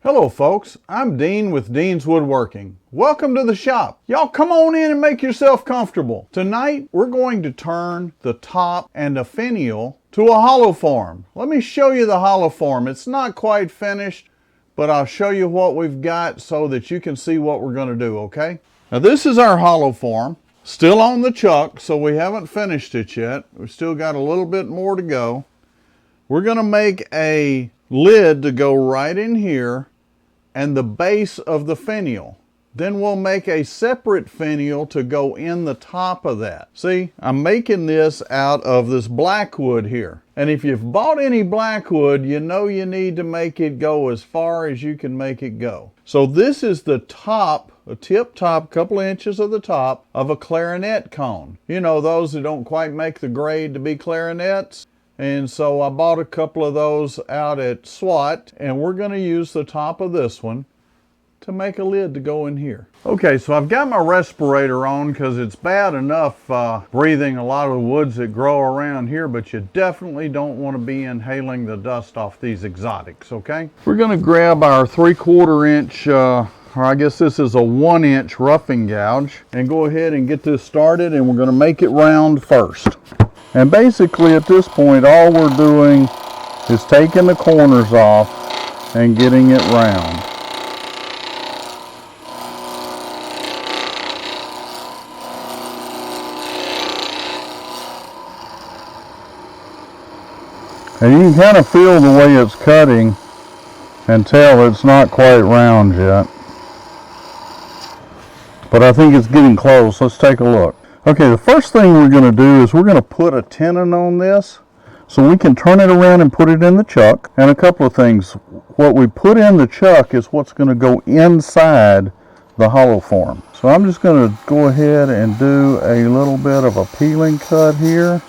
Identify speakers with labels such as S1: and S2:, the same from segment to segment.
S1: Hello folks, I'm Dean with Dean's Woodworking. Welcome to the shop. Y'all come on in and make yourself comfortable. Tonight we're going to turn the top and a finial to a hollow form. Let me show you the hollow form. It's not quite finished, but I'll show you what we've got so that you can see what we're going to do, okay? Now this is our hollow form. Still on the chuck, so we haven't finished it yet. We've still got a little bit more to go. We're going to make a lid to go right in here and the base of the finial. Then we'll make a separate finial to go in the top of that. See, I'm making this out of this black wood here. And if you've bought any black wood, you know you need to make it go as far as you can make it go. So this is the top, a tip top, couple inches of the top of a clarinet cone. You know, those who don't quite make the grade to be clarinets. And so I bought a couple of those out at SWAT, and we're going to use the top of this one to make a lid to go in here. Okay, so I've got my respirator on because it's bad enough breathing a lot of the woods that grow around here, but you definitely don't want to be inhaling the dust off these exotics, okay? We're going to grab our 3/4 inch, or I guess this is a 1 inch roughing gouge, and go ahead and get this started, and we're going to make it round first. And basically at this point all we're doing is taking the corners off and getting it round. And you can kind of feel the way it's cutting and tell it's not quite round yet. But I think it's getting close. Let's take a look. Okay, the first thing we're going to do is we're going to put a tenon on this so we can turn it around and put it in the chuck. And a couple of things. What we put in the chuck is what's going to go inside the hollow form. So I'm just going to go ahead and do a little bit of a peeling cut here.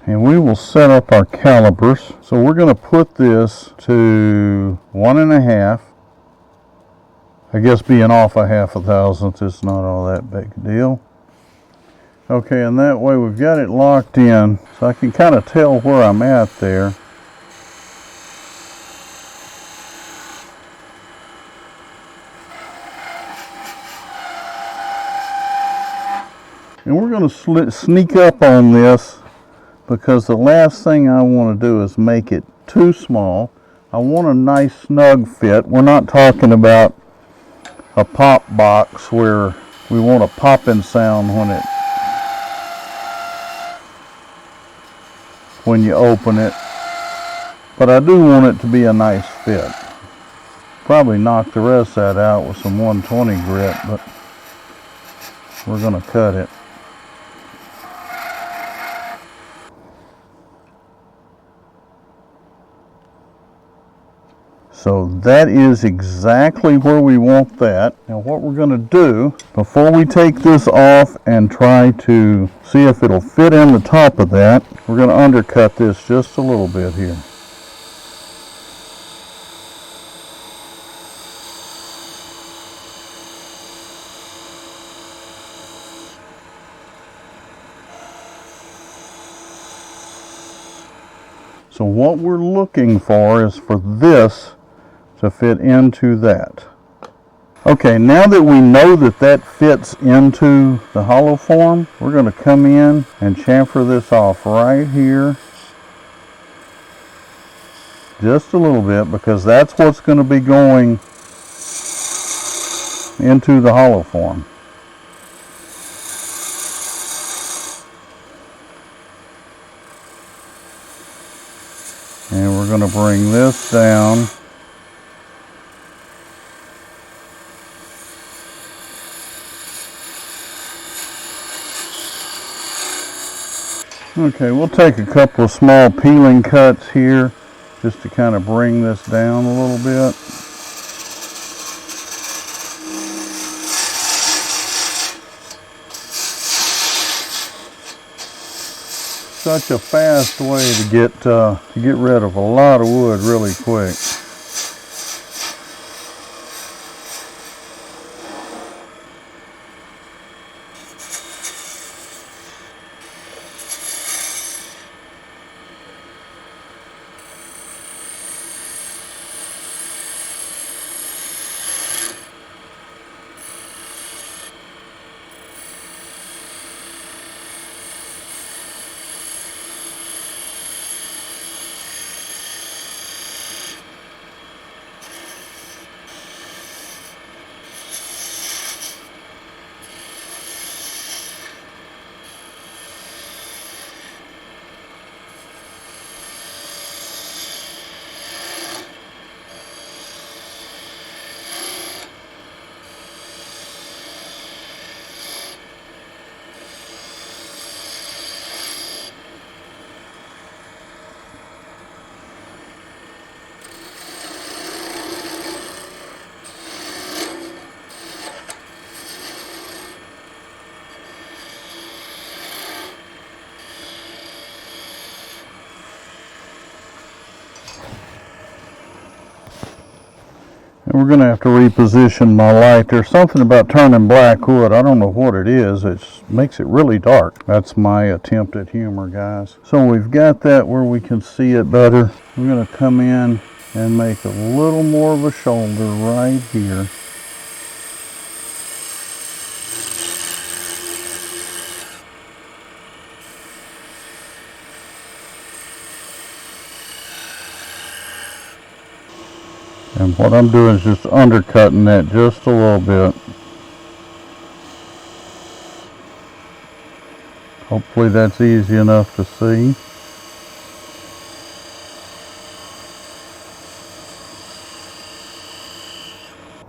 S1: And we will set up our calipers. So we're going to put this to 1.5. I guess being off a 1/2 thousandth is not all that big a deal. Okay, and that way we've got it locked in, so I can kind of tell where I'm at there. And we're going to sneak up on this because the last thing I want to do is make it too small. I want a nice snug fit. We're not talking about a pop box where we want a popping sound when you open it, but I do want it to be a nice fit. Probably knock the rest of that out with some 120 grit, but we're going to cut it. So that is exactly where we want that. Now what we're going to do, before we take this off and try to see if it'll fit in the top of that, we're going to undercut this just a little bit here. So what we're looking for is for this to fit into that. Okay, now that we know that that fits into the hollow form, we're going to come in and chamfer this off right here. Just a little bit, because that's what's going to be going into the hollow form. And we're going to bring this down. Okay, we'll take a couple of small peeling cuts here just to kind of bring this down a little bit. Such a fast way to get rid of a lot of wood really quick. And we're going to have to reposition my light. There's something about turning black wood. I don't know what it is. It makes it really dark. That's my attempt at humor, guys. So we've got that where we can see it better. We're going to come in and make a little more of a shoulder right here. And what I'm doing is just undercutting that just a little bit. Hopefully that's easy enough to see.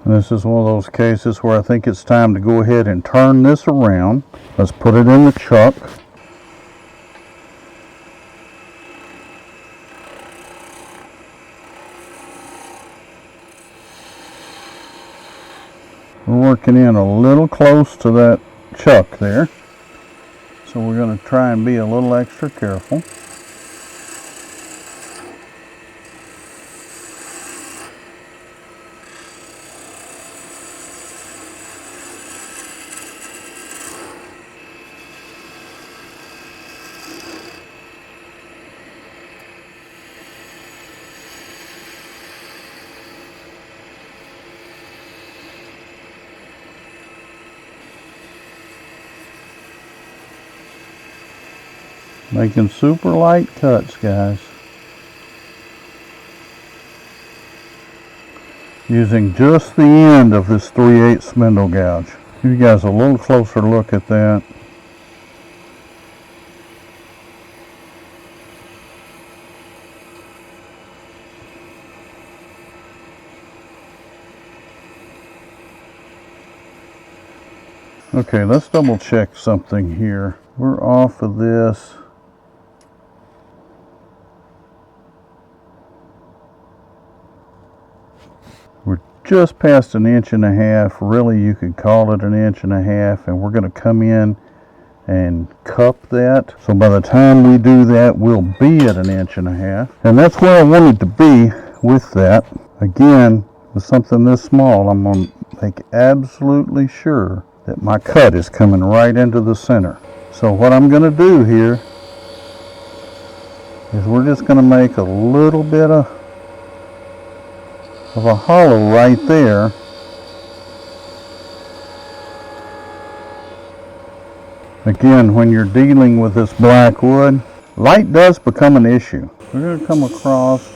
S1: And this is one of those cases where I think it's time to go ahead and turn this around. Let's put it in the chuck. We're working in a little close to that chuck there, so we're going to try and be a little extra careful. Making super light cuts, guys. Using just the end of this 3/8 spindle gouge. Give you guys a little closer look at that. Okay, let's double check something here. We're off of this. We're just past 1.5 inches. Really, you could call it 1.5 inches, and we're going to come in and cup that. So by the time we do that, we'll be at 1.5 inches. And that's where I wanted to be with that. Again, with something this small, I'm going to make absolutely sure that my cut is coming right into the center. So what I'm going to do here is we're just going to make a little bit of a hollow right there. Again, when you're dealing with this black wood, light does become an issue. We're going to come across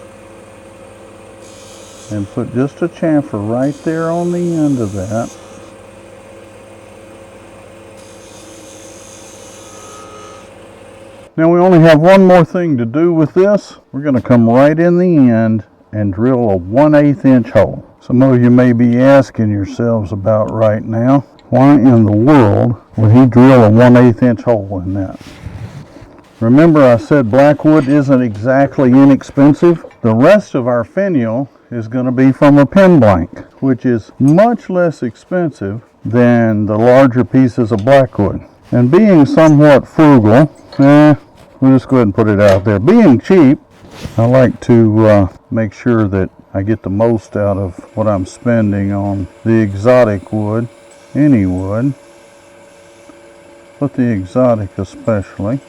S1: and put just a chamfer right there on the end of that. Now we only have one more thing to do with this. We're going to come right in the end and drill a 1/8 inch hole. Some of you may be asking yourselves about right now, why in the world would he drill a 1/8 inch hole in that? Remember, I said black wood isn't exactly inexpensive. The rest of our finial is going to be from a pen blank, which is much less expensive than the larger pieces of black wood. And being somewhat frugal, we'll just go ahead and put it out there. Being cheap, I like to make sure that I get the most out of what I'm spending on the exotic wood, any wood, but the exotic especially.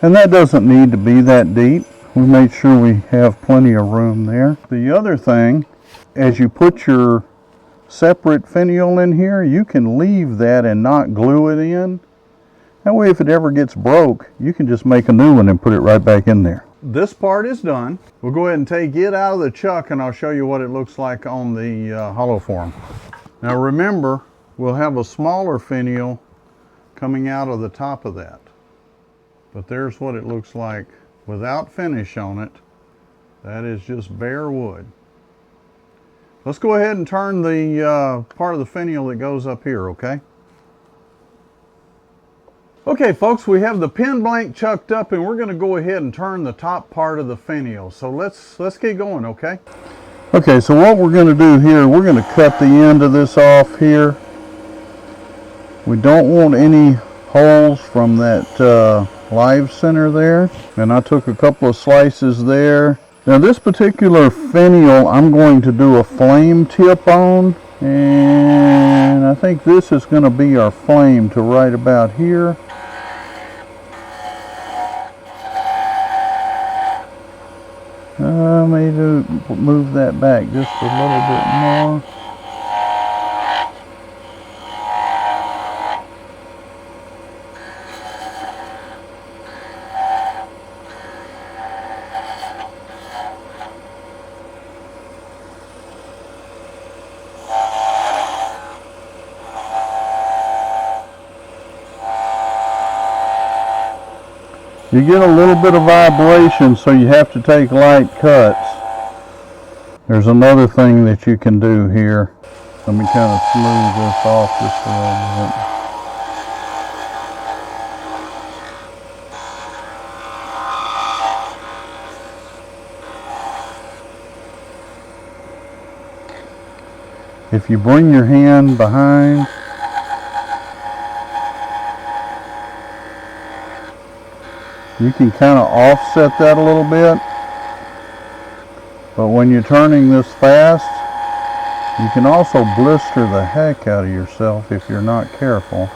S1: And that doesn't need to be that deep. We made sure we have plenty of room there. The other thing, as you put your separate finial in here, you can leave that and not glue it in. That way, if it ever gets broke, you can just make a new one and put it right back in there. This part is done. We'll go ahead and take it out of the chuck and I'll show you what it looks like on the hollow form. Now remember, we'll have a smaller finial coming out of the top of that. But there's what it looks like without finish on it. That is just bare wood. Let's go ahead and turn the part of the finial that goes up here, okay? Okay, folks, we have the pen blank chucked up and we're going to go ahead and turn the top part of the finial. So let's get going, okay? Okay, so what we're going to do here, we're going to cut the end of this off here. We don't want any holes from that live center there, and I took a couple of slices there. Now this particular finial I'm going to do a flame tip on, and I think this is going to be our flame to right about here. Maybe move that back just a little bit more. You get a little bit of vibration, so you have to take light cuts. There's another thing that you can do here. Let me kind of smooth this off just a little bit. If you bring your hand behind, you can kind of offset that a little bit, but when you're turning this fast, you can also blister the heck out of yourself if you're not careful.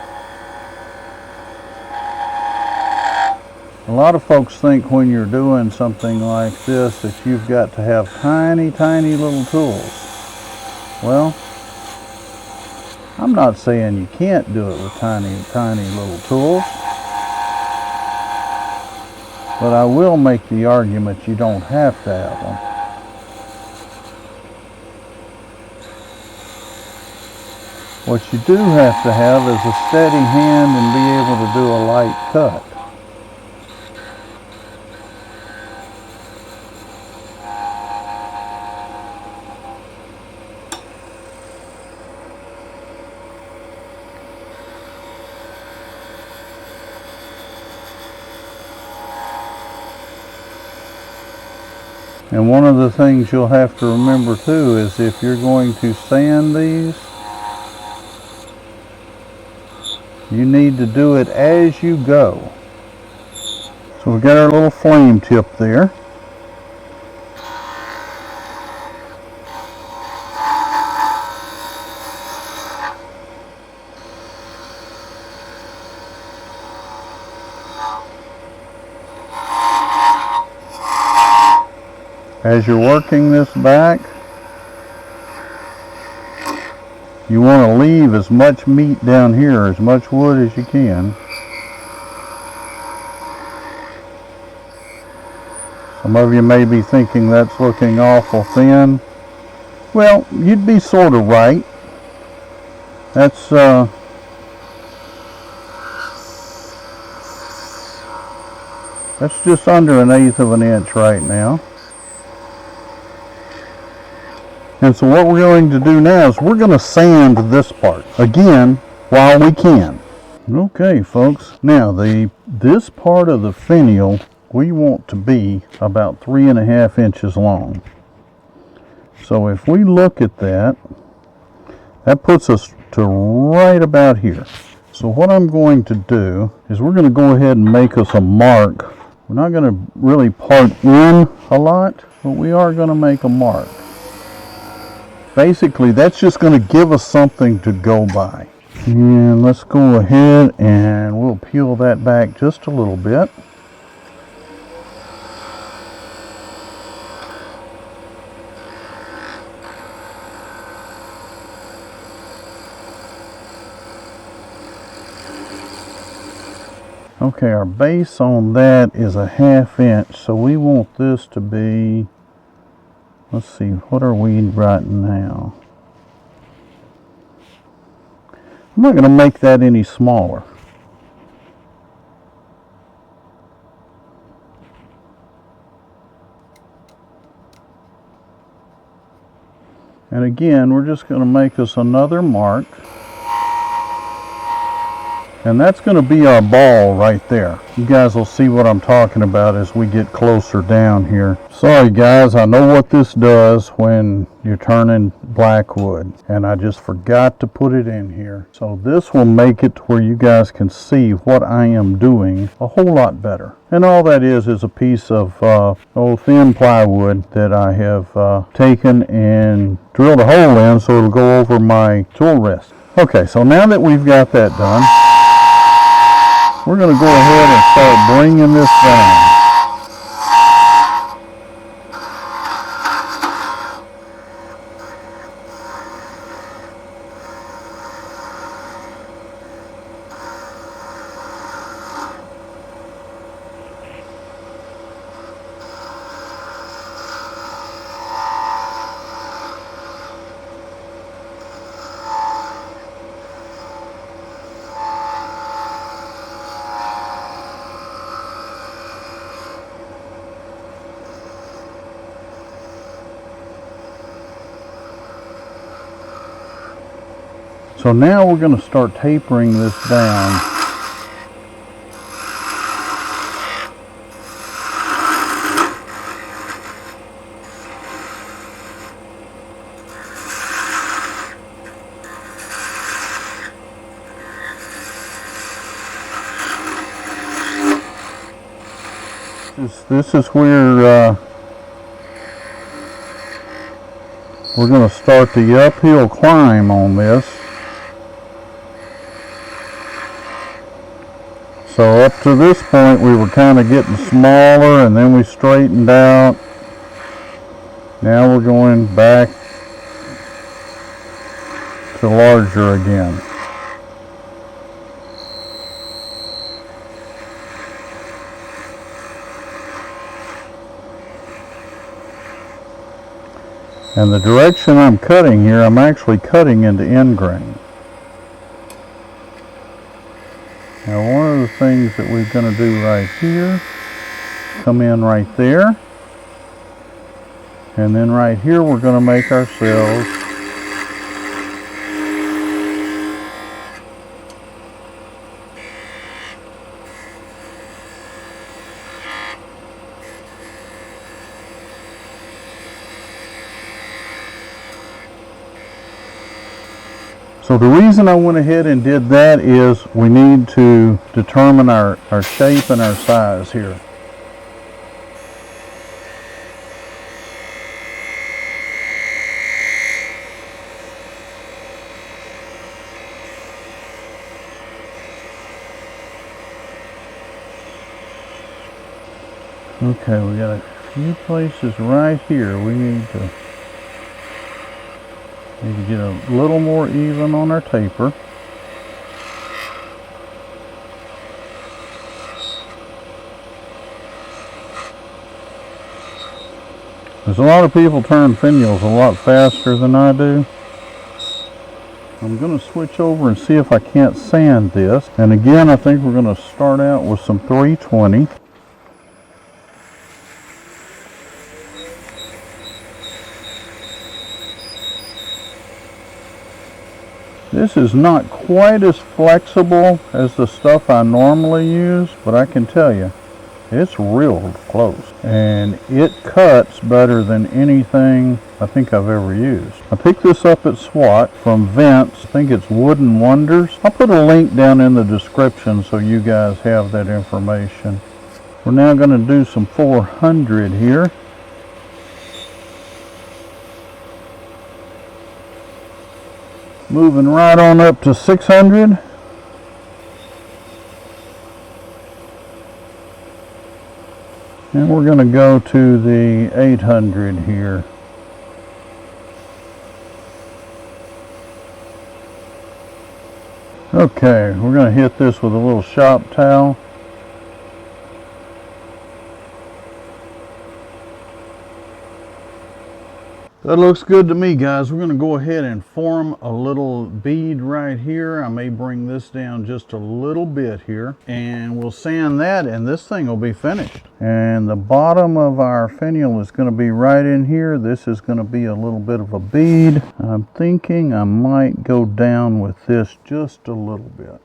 S1: A lot of folks think when you're doing something like this that you've got to have tiny, tiny little tools. Well, I'm not saying you can't do it with tiny, tiny little tools. But I will make the argument you don't have to have them. What you do have to have is a steady hand and be able to do a light cut. And one of the things you'll have to remember too is if you're going to sand these, you need to do it as you go. So we've got our little flame tip there. As you're working this back, you want to leave as much meat down here, as much wood as you can. Some of you may be thinking that's looking awful thin. Well, you'd be sort of right. That's just under 1/8 of an inch right now. And so what we're going to do now is we're going to sand this part again while we can. Okay folks, now this part of the finial we want to be about 3.5 inches long. So if we look at that, that puts us to right about here. So what I'm going to do is we're going to go ahead and make us a mark. We're not going to really part in a lot, but we are going to make a mark. Basically, that's just going to give us something to go by. And let's go ahead and we'll peel that back just a little bit. Okay, our base on that is 1/2 inch, so we want this to be, let's see, what are we writing now? I'm not going to make that any smaller. And again, we're just going to make us another mark. And that's going to be our ball right there. You guys will see what I'm talking about as we get closer down here. Sorry guys, I know what this does when you're turning black wood, and I just forgot to put it in here. So this will make it to where you guys can see what I am doing a whole lot better. And all that is a piece of old thin plywood that I have taken and drilled a hole in so it'll go over my tool rest. Okay, so now that we've got that done, we're going to go ahead and start bringing this down. So now we're going to start tapering this down. This is where we're going to start the uphill climb on this. So up to this point we were kind of getting smaller and then we straightened out. Now we're going back to larger again. And the direction I'm cutting here, I'm actually cutting into end grain. Now one of the things that we're going to do right here, come in right there, and then right here we're going to make ourselves So the reason I went ahead and did that is we need to determine our shape and our size here. Okay, we got a few places right here we need to get a little more even on our taper. There's a lot of people turn finials a lot faster than I do. I'm going to switch over and see if I can't sand this. And again, I think we're going to start out with some 320. This is not quite as flexible as the stuff I normally use, but I can tell you, it's real close. And it cuts better than anything I think I've ever used. I picked this up at SWAT from Vince. I think it's Wooden Wonders. I'll put a link down in the description so you guys have that information. We're now going to do some 400 here. Moving right on up to 600. And we're going to go to the 800 here. Okay, we're going to hit this with a little shop towel. That looks good to me, guys. We're going to go ahead and form a little bead right here. I may bring this down just a little bit here, and we'll sand that, and this thing will be finished. And the bottom of our finial is going to be right in here. This is going to be a little bit of a bead. I'm thinking I might go down with this just a little bit.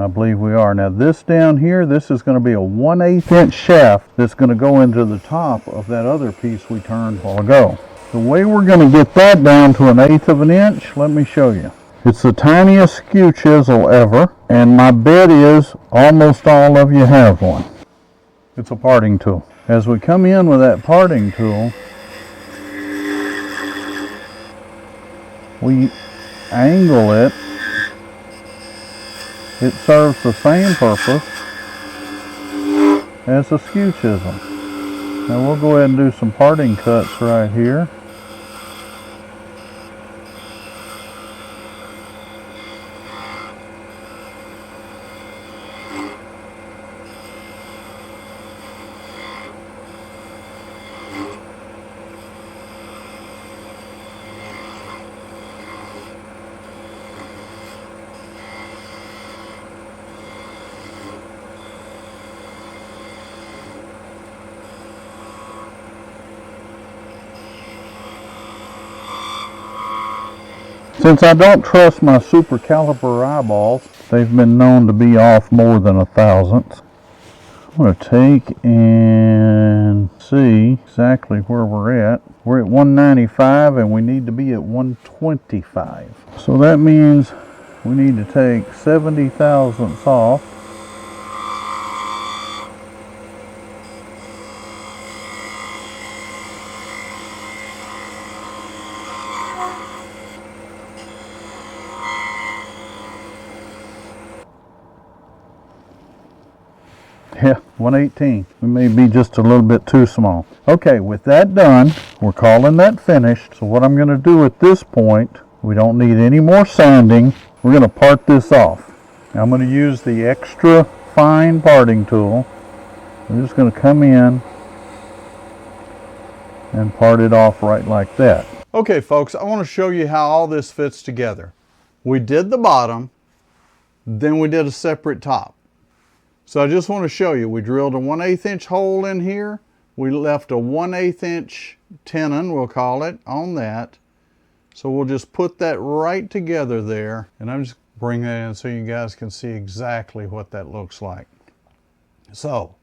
S1: I believe we are. Now this down here, this is going to be a 1/8 inch shaft that's going to go into the top of that other piece we turned a while ago. The way we're going to get that down to 1/8 of an inch, let me show you. It's the tiniest skew chisel ever, and my bet is almost all of you have one. It's a parting tool. As we come in with that parting tool, we angle it. It serves the same purpose as a skew chisel. Now we'll go ahead and do some parting cuts right here. Since I don't trust my super caliper eyeballs, they've been known to be off more than 1/1000th. I'm going to take and see exactly where we're at. We're at 195 and we need to be at 125. So that means we need to take 70/1000ths off. Yeah, 118. We may be just a little bit too small. Okay, with that done, we're calling that finished. So what I'm going to do at this point, we don't need any more sanding. We're going to part this off. Now I'm going to use the extra fine parting tool. I'm just going to come in and part it off right like that. Okay folks, I want to show you how all this fits together. We did the bottom, then we did a separate top. So I just want to show you, we drilled a 1/8 inch hole in here. We left a 1/8 inch tenon, we'll call it, on that. So we'll just put that right together there. And I'm just bringing that in so you guys can see exactly what that looks like. So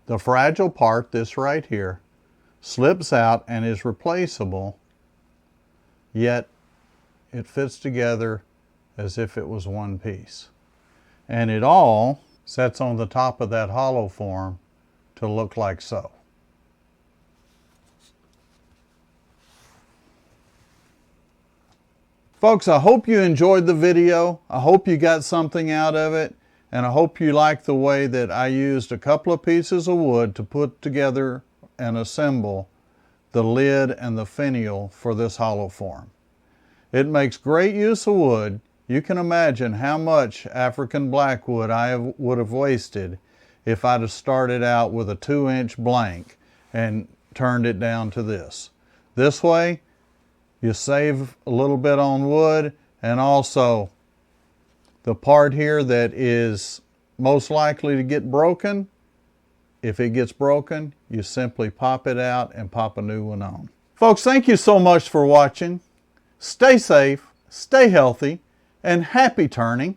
S1: the fragile part, this right here, slips out and is replaceable, yet it fits together as if it was one piece. And it all sets on the top of that hollow form to look like so. Folks, I hope you enjoyed the video. I hope you got something out of it, and I hope you like the way that I used a couple of pieces of wood to put together and assemble the lid and the finial for this hollow form. It makes great use of wood. You can imagine how much African blackwood I would have wasted if I'd have started out with a 2-inch blank and turned it down to this. This way, you save a little bit on wood, and also the part here that is most likely to get broken, if it gets broken, you simply pop it out and pop a new one on. Folks, thank you so much for watching. Stay safe, stay healthy, and happy turning.